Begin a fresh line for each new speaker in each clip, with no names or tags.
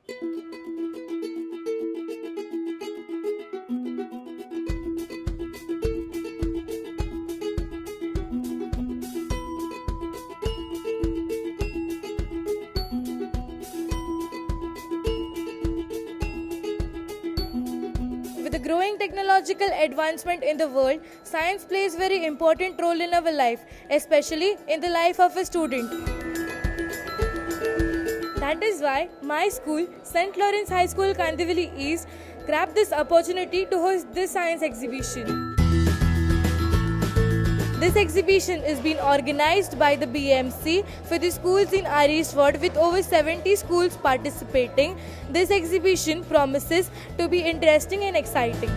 With the growing technological advancement in the world, science plays a very important role in our life, especially in the life of a student. That is why my school, St. Lawrence High School, Kandivali East, grabbed this opportunity to host this science exhibition. This exhibition is being organized by the BMC for the schools in our East Ward with over 70 schools participating. This exhibition promises to be interesting and exciting.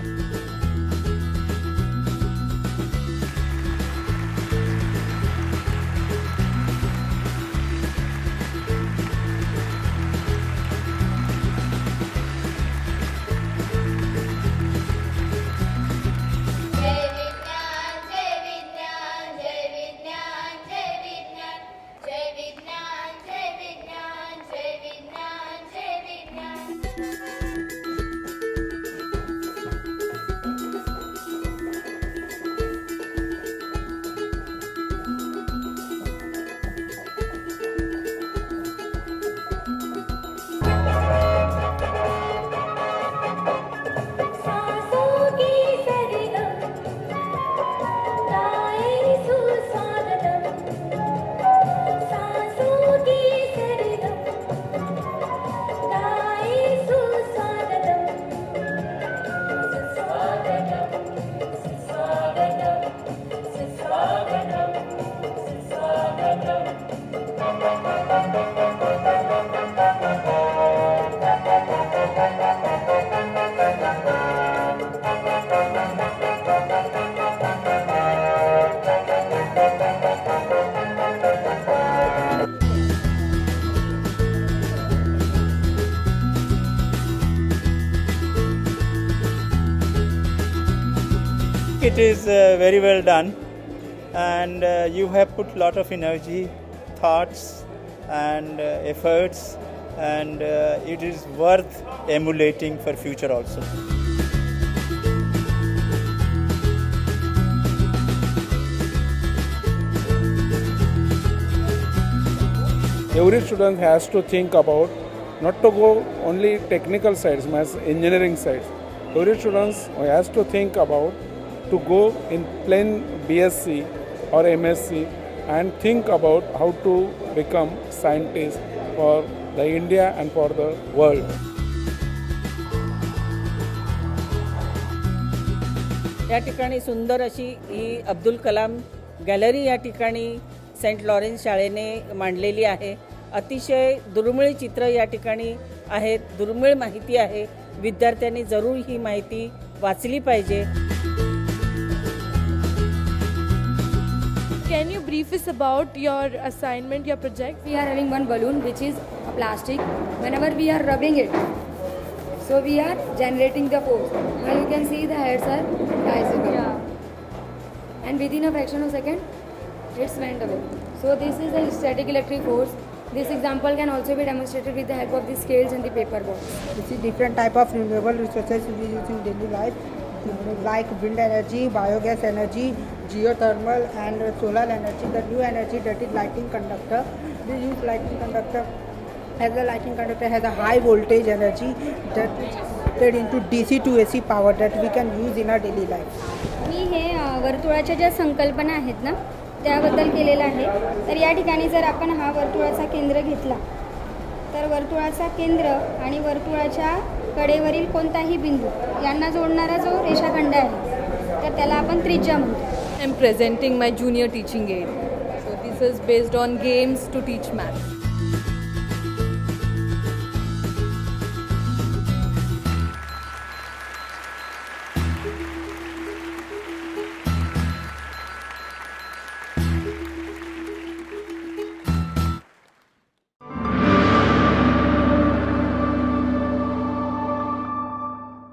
It is very well done, and you have put lot of energy, thoughts and efforts, and it is worth emulating for future also.
Every student has to think about not to go only technical sides, as engineering sides. Every student has to think about to go in plain BSc or MSc and think about how to become scientist for the India and for the world.
या ठिकाणी सुंदर अशी ही Abdul Kalam gallery या ठिकाणी Saint Lawrence शाळेने मांडलेली आहे. अतिशय दुर्मिळ चित्र या ठिकाणी आहेत, दुर्मिळ माहिती आहे. विद्यार्थ्यांनी जरूर ही माहिती वाचली पाहिजे.
Can you brief us about your assignment, your project?
We are having one balloon which is a plastic. Whenever we are rubbing it, so we are generating the force. Now you can see the heads are bicycle. Yeah. And within a fraction of a second, it's went away. So this is the static electric force. This example can also be demonstrated with the help of the scales and the paper box.
This is different type of renewable resources we use in daily life, like wind energy, biogas energy, geothermal and solar energy. The new energy, that is lighting conductor. We use lighting conductor as the lighting conductor has a high voltage energy that is converted into DC to AC power that we can use in our daily life.
मी हे वर्तुळाच्या ज्या संकल्पना आहेत ना त्याबद्दल केलेलं आहे. तर या ठिकाणी जर आपण हा वर्तुळाचा केंद्र घेतला तर वर्तुळाचा केंद्र आणि वर्तुळाच्या कडेवरील कोणताही बिंदू यांना जोडणारा जो रेषाखंड आहे तर त्याला आपण त्रिज्या म्हणतो.
I am presenting my junior teaching aid. So this is based on games to teach math.